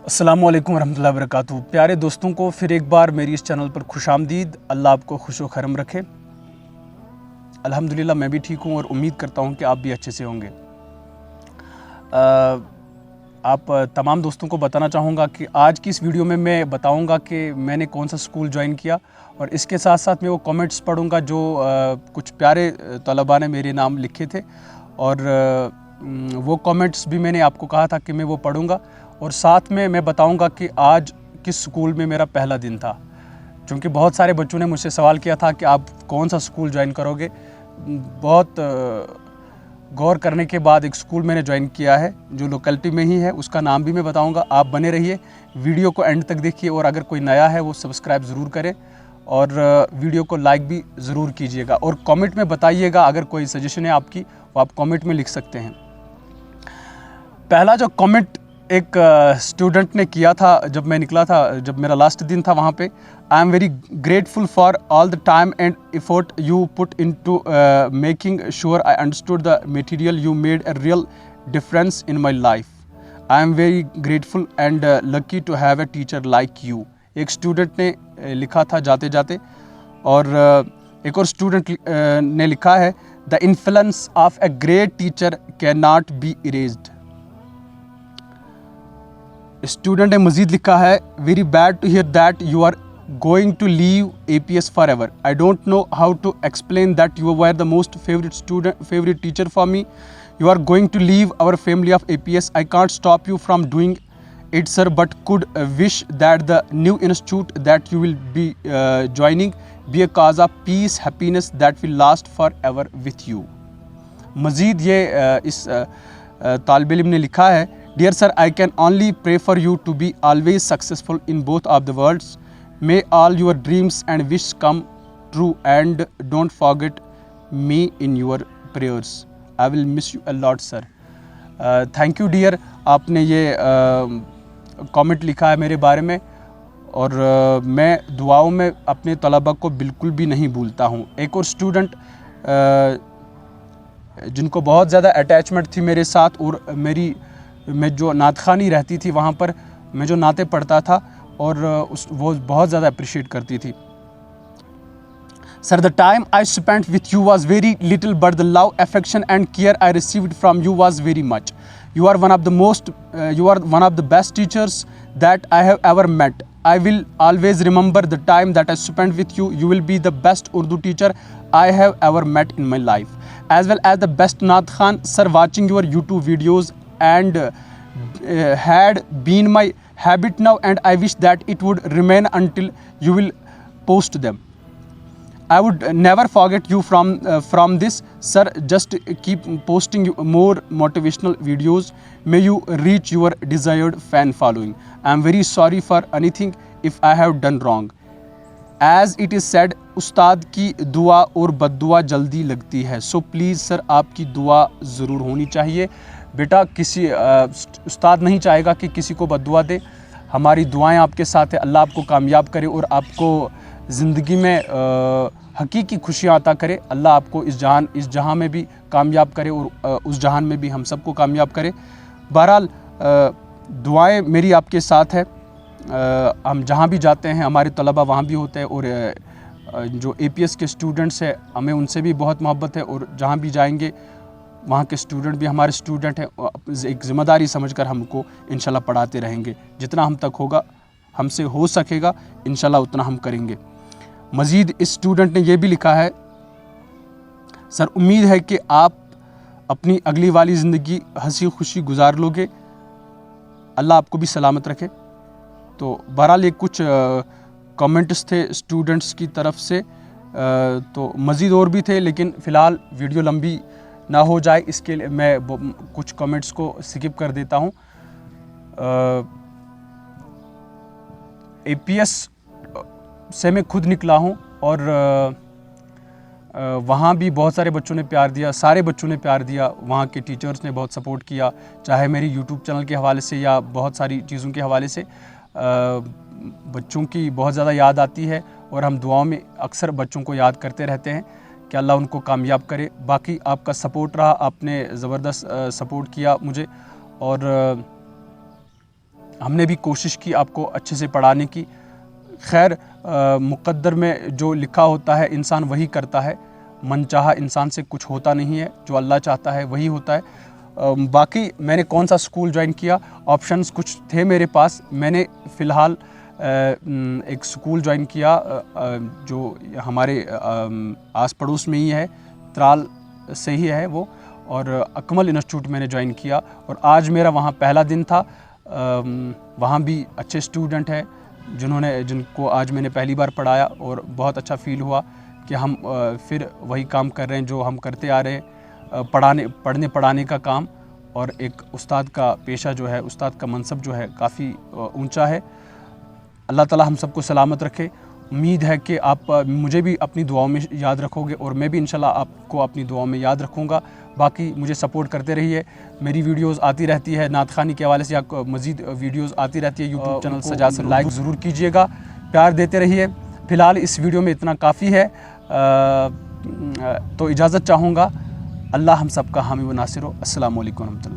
अस्सलामुअलैकुम वरहमतुल्लाहि वबरकातुहू। प्यारे दोस्तों को फिर एक बार मेरी इस चैनल पर खुशामदीद। अल्लाह आपको खुश व खरम रखे। अल्हम्दुलिल्लाह मैं भी ठीक हूँ और उम्मीद करता हूँ कि आप भी अच्छे से होंगे। आप तमाम दोस्तों को बताना चाहूँगा कि आज की इस वीडियो में मैं बताऊँगा कि मैंने कौन सा स्कूल ज्वाइन किया, और इसके साथ साथ मैं वो कमेंट्स पढ़ूँगा जो कुछ प्यारे तलबा ने मेरे नाम लिखे थे, और वो कमेंट्स भी मैंने आपको कहा था कि मैं वो पढ़ूँगा, और साथ में मैं बताऊंगा कि आज किस स्कूल में मेरा पहला दिन था। क्योंकि बहुत सारे बच्चों ने मुझसे सवाल किया था कि आप कौन सा स्कूल ज्वाइन करोगे। बहुत गौर करने के बाद एक स्कूल मैंने ज्वाइन किया है जो लोकेलिटी में ही है, उसका नाम भी मैं बताऊंगा। आप बने रहिए, वीडियो को एंड तक देखिए, और अगर कोई नया है वो सब्सक्राइब ज़रूर करें और वीडियो को लाइक भी ज़रूर कीजिएगा, और कमेंट में बताइएगा अगर कोई सजेशन है आपकी, वो आप कमेंट में लिख सकते हैं। पहला जो कमेंट एक स्टूडेंट ने किया था जब मैं निकला था, जब मेरा लास्ट दिन था वहाँ पे, I am very grateful for all the time and effort you put into making sure I understood the material you made a real difference in my life. I am very grateful and lucky to have a teacher like you. एक student ने लिखा था जाते जाते, और एक और student ने लिखा है, the influence of a great teacher can not be erased. Student ने मजीद लिखा है, very bad to hear that you are going to leave APS for ever. I don't know how to explain that you were the most favourite teacher for me. You are going to leave our family of APS। I can't stop you from doing it sir, but could wish that the new institute that you will be joining be a cause of peace, happiness that will last forever with you। मज़ीद ये इस तालिब इल्म ने लिखा है, dear sir, I can only pray for you to be always successful in both of the worlds. May all your dreams and wish come true and don't forget me in your prayers. I will miss you a lot sir. Thank you dear, आपने ये comment लिखा है मेरे बारे में, और मैं दुआओं में अपने तलबा को बिल्कुल भी नहीं भूलता हूँ। एक और स्टूडेंट जिनको बहुत ज़्यादा अटैचमेंट थी मेरे साथ, और मैं जो नातखानी रहती थी वहाँ पर मैं जो नाते पढ़ता था, और वो बहुत ज़्यादा अप्रिशिएट करती थी। Sir, the time I spent with you was very little, but the love, affection and care I received from you was very much. You are one of the best teachers that I have ever met. I will always remember the time that I spent with you. You will be the best Urdu teacher I have ever met in my life, as well as the best Naat Khan. Sir, watching your YouTube videos and had been my habit now, and I wish that it would remain until you will post them. I would never forget you from this, sir. Just keep posting more motivational videos. May you reach your desired fan following. I am very sorry for anything if I have done wrong. As it is said, उस्ताद की दुआ और बद्दुआ जल्दी लगती है। So please sir, आपकी दुआ ज़रूर होनी चाहिए। बेटा, किसी उस्ताद नहीं चाहेगा कि किसी को बद्दुआ दे। हमारी दुआएं आपके साथ है। अल्लाह आपको कामयाब करे और आपको ज़िंदगी में हकीकी खुशियाँ अता करे। अल्लाह आपको इस जहां में भी कामयाब करे, और उस जहान में भी हम सबको कामयाब करे। बहरहाल दुआएं मेरी आपके साथ है। हम जहां भी जाते हैं हमारे तलबा वहां भी होते हैं, और जो APS के स्टूडेंट्स हैं हमें उनसे भी बहुत मोहब्बत है, और जहां भी जाएंगे वहाँ के स्टूडेंट भी हमारे स्टूडेंट हैं। एक ज़िम्मेदारी समझकर हमको इंशाल्लाह पढ़ाते रहेंगे। जितना हम तक होगा, हमसे हो सकेगा, इंशाल्लाह उतना हम करेंगे। मज़ीद इस स्टूडेंट ने यह भी लिखा है, सर उम्मीद है कि आप अपनी अगली वाली ज़िंदगी हंसी खुशी गुजार लोगे। अल्लाह आपको भी सलामत रखे। तो बहरहाल ये कुछ कमेंट्स थे स्टूडेंट्स की तरफ से। तो मज़ीद और भी थे, लेकिन फ़िलहाल वीडियो लंबी ना हो जाए इसके लिए मैं कुछ कमेंट्स को स्किप कर देता हूँ। APS से मैं खुद निकला हूँ, और वहाँ भी बहुत सारे बच्चों ने प्यार दिया, सारे बच्चों ने प्यार दिया। वहाँ के टीचर्स ने बहुत सपोर्ट किया, चाहे मेरी YouTube चैनल के हवाले से या बहुत सारी चीज़ों के हवाले से। बच्चों की बहुत ज़्यादा याद आती है, और हम दुआओं में अक्सर बच्चों को याद करते रहते हैं कि अल्लाह उनको कामयाब करे। बाकी आपका सपोर्ट रहा, आपने ज़बरदस्त सपोर्ट किया मुझे, और हमने भी कोशिश की आपको अच्छे से पढ़ाने की। खैर मुक़द्दर में जो लिखा होता है इंसान वही करता है, मनचाहा इंसान से कुछ होता नहीं है, जो अल्लाह चाहता है वही होता है। बाकी मैंने कौन सा स्कूल ज्वाइन किया, ऑप्शंस कुछ थे मेरे पास। मैंने फ़िलहाल एक स्कूल ज्वाइन किया जो हमारे आस पड़ोस में ही है, त्राल से ही है वो, और अकमल इंस्टीट्यूट मैंने ज्वाइन किया और आज मेरा वहाँ पहला दिन था। वहाँ भी अच्छे स्टूडेंट हैं जिनको आज मैंने पहली बार पढ़ाया और बहुत अच्छा फ़ील हुआ कि हम फिर वही काम कर रहे हैं जो हम करते आ रहे हैं, पढ़ने पढ़ाने का काम। और एक उस्ताद का पेशा जो है, उस्ताद का मनसब जो है काफ़ी ऊंचा है। अल्लाह ताला हम सबको सलामत रखे। उम्मीद है कि आप मुझे भी अपनी दुआओं में याद रखोगे और मैं भी इंशाल्लाह आपको अपनी दुआओं में याद रखूँगा। बाकी मुझे सपोर्ट करते रहिए। मेरी वीडियोस आती रहती है नात ख़ानी के हवाले से या मज़ीद वीडियोस आती रहती है यूट्यूब चैनल सजाद से, लाइक ज़रूर कीजिएगा, प्यार देते रहिए। फ़िलहाल इस वीडियो में इतना काफ़ी है, तो इजाज़त चाहूँगा। अल्लाह हम सब का हामी व नासिर हो। अस्सलामु अलैकुम व रहमतुल्लाह।